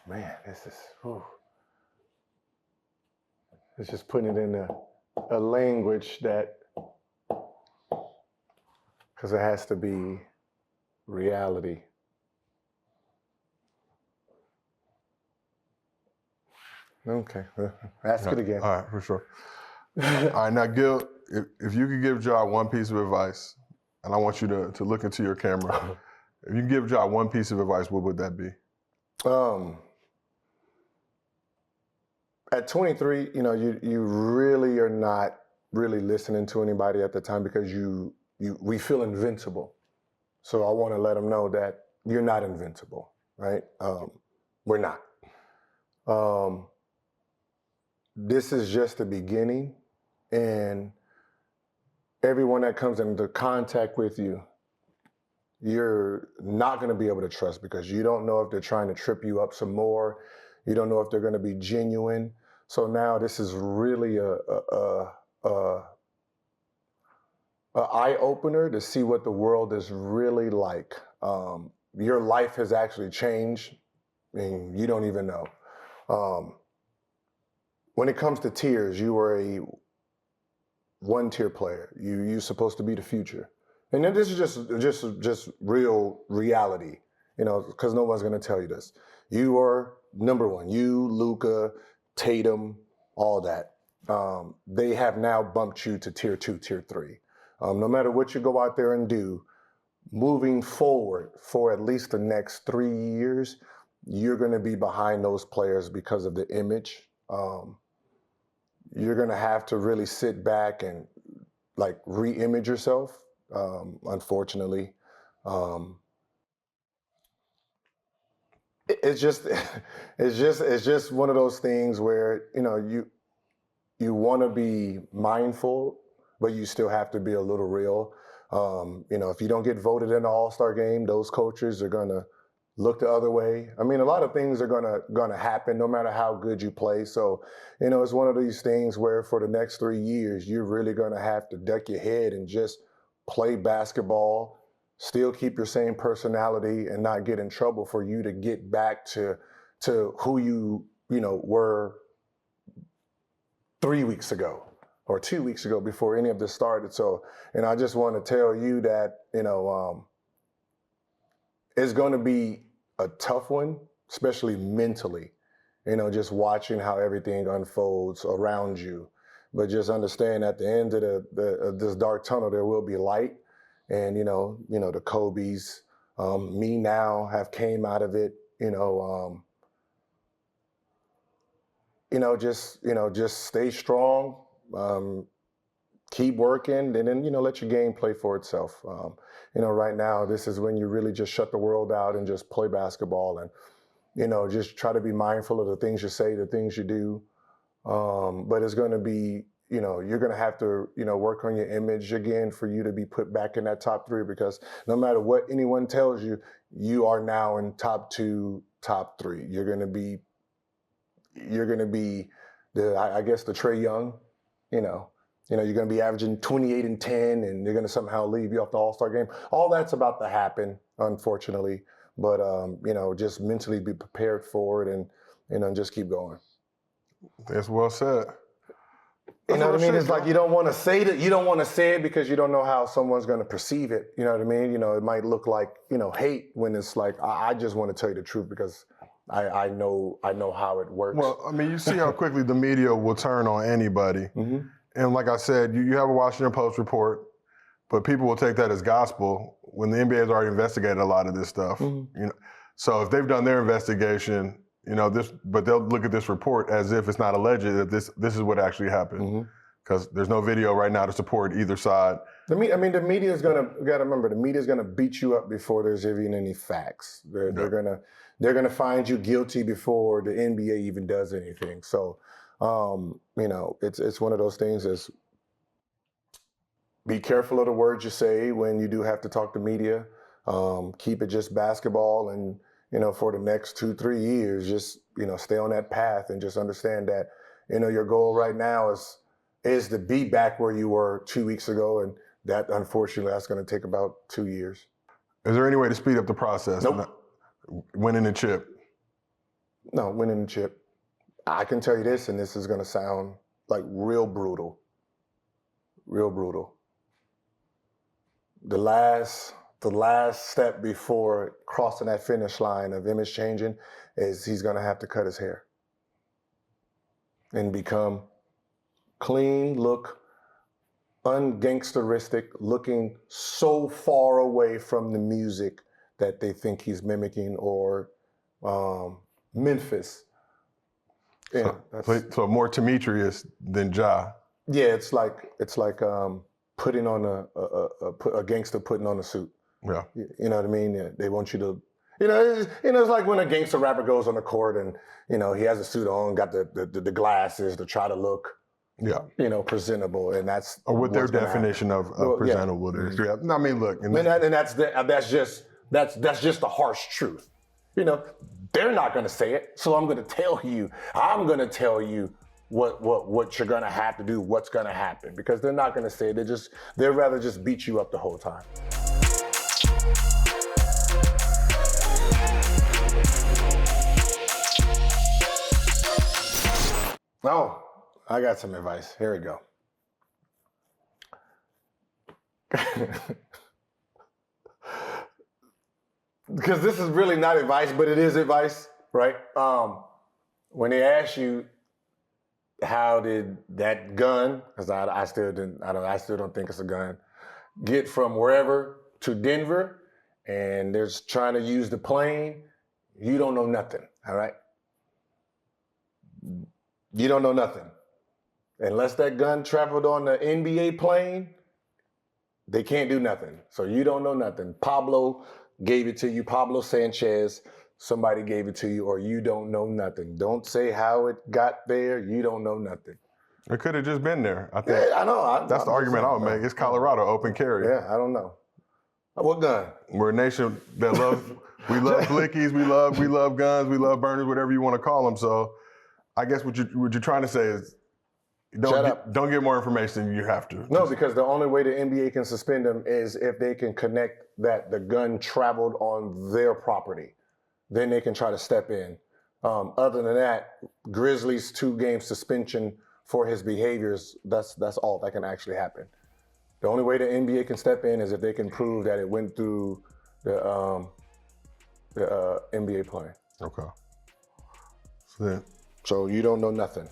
Man, this is, whew. It's just putting it in a language that, because it has to be reality. Okay, ask it again. All right, for sure. All right, now Gil, if you could give Ja one piece of advice, and I want you to look into your camera. If you could give Ja one piece of advice, what would that be? At 23, you really are not really listening to anybody at the time because we feel invincible. So I want to let them know that you're not invincible, right? We're not. This is just the beginning, and everyone that comes into contact with you, you're not going to be able to trust because you don't know if they're trying to trip you up some more. You don't know if they're going to be genuine. So now this is really a eye opener to see what the world is really like. Your life has actually changed, and you don't even know. When it comes to tiers, you were a one-tier player. You're supposed to be the future. And then this is just real reality, because no one's going to tell you this. You are number one. You, Luka, Tatum, all that. They have now bumped you to tier 2, tier 3. No matter what you go out there and do, moving forward for at least the next 3 years, you're going to be behind those players because of the image. You're going to have to really sit back and re-image yourself. Unfortunately, it's just one of those things where you want to be mindful, but you still have to be a little real. If you don't get voted in the All-Star game, those coaches are gonna look the other way. I mean, a lot of things are gonna happen no matter how good you play. So, it's one of these things where for the next 3 years, you're really gonna have to duck your head and just play basketball, still keep your same personality and not get in trouble for you to get back to who you were 3 weeks ago or 2 weeks ago before any of this started. So, I just want to tell you that, it's going to be a tough one, especially mentally, just watching how everything unfolds around you. But just understand at the end of this dark tunnel, there will be light. And, the Kobe's, me now have came out of it, just stay strong, keep working, and then, let your game play for itself. Right now, this is when you really just shut the world out and just play basketball and, just try to be mindful of the things you say, the things you do. But it's going to be, you're going to have to, work on your image again for you to be put back in that top 3, because no matter what anyone tells you, you are now in top 2, top 3. You're going to be the Trae Young, you're going to be averaging 28 and 10, and they're going to somehow leave you off the All-Star game. All that's about to happen, unfortunately. But, just mentally be prepared for it and just keep going. That's well said. You know what I mean? It's like you don't want to say that. You don't want to say it because you don't know how someone's going to perceive it. You know what I mean? It might look like, hate, when it's like, I just want to tell you the truth because I know how it works. Well, I mean, you see how quickly the media will turn on anybody. Mm-hmm. And like I said, you have a Washington Post report, but people will take that as gospel when the NBA has already investigated a lot of this stuff. Mm-hmm. So if they've done their investigation, but they'll look at this report as if it's not alleged that this is what actually happened, because there's no video right now to support either side. The media is gonna. You gotta remember, the media is gonna beat you up before there's even any facts. They're gonna find you guilty before the NBA even does anything. So, it's one of those things. Is be careful of the words you say when you do have to talk to media. Keep it just basketball and. For the next 2-3 years, just, stay on that path and just understand that, your goal right now is to be back where you were 2 weeks ago. And that, unfortunately, that's going to take about 2 years. Is there any way to speed up the process? Nope. Winning the chip? No, winning the chip. I can tell you this, and this is going to sound like real brutal. Real brutal. The last step before crossing that finish line of image changing is he's going to have to cut his hair and become clean, look ungangsteristic, looking so far away from the music that they think he's mimicking, or Memphis. Yeah, so more Demetrius than Ja. Yeah, it's like putting on a gangster putting on a suit. Yeah. You know what I mean? Yeah, they want you to, it's like when a gangster rapper goes on the court and, he has a suit on, got the glasses to try to look, presentable, and that's or what their definition of presentable is. Yeah. No, I mean, look, and that's just the harsh truth. They're not going to say it, so I'm going to tell you. I'm going to tell you what you're going to have to do, what's going to happen, because they're not going to say it. They'd rather just beat you up the whole time. Oh, I got some advice. Here we go. Because this is really not advice, but it is advice, right? When they ask you, how did that gun, because I still don't think it's a gun, get from wherever to Denver, and they're trying to use the plane, you don't know nothing, all right? You don't know nothing. Unless that gun traveled on the NBA plane, they can't do nothing. So you don't know nothing. Pablo gave it to you, Pablo Sanchez, somebody gave it to you, or you don't know nothing. Don't say how it got there. You don't know nothing. It could have just been there. I think. Yeah, I know. That's the argument I would make. It's Colorado, open carry. Yeah, I don't know. What gun? We're a nation that we love blickies, we love guns, we love burners, whatever you want to call them. So I guess what you're trying to say is don't get more information than you have to. No, because the only way the NBA can suspend them is if they can connect that the gun traveled on their property. Then they can try to step in. Other than that, Grizzlies 2-game suspension for his behaviors, that's all that can actually happen. The only way the NBA can step in is if they can prove that it went through the NBA plane. Okay. So you don't know nothing.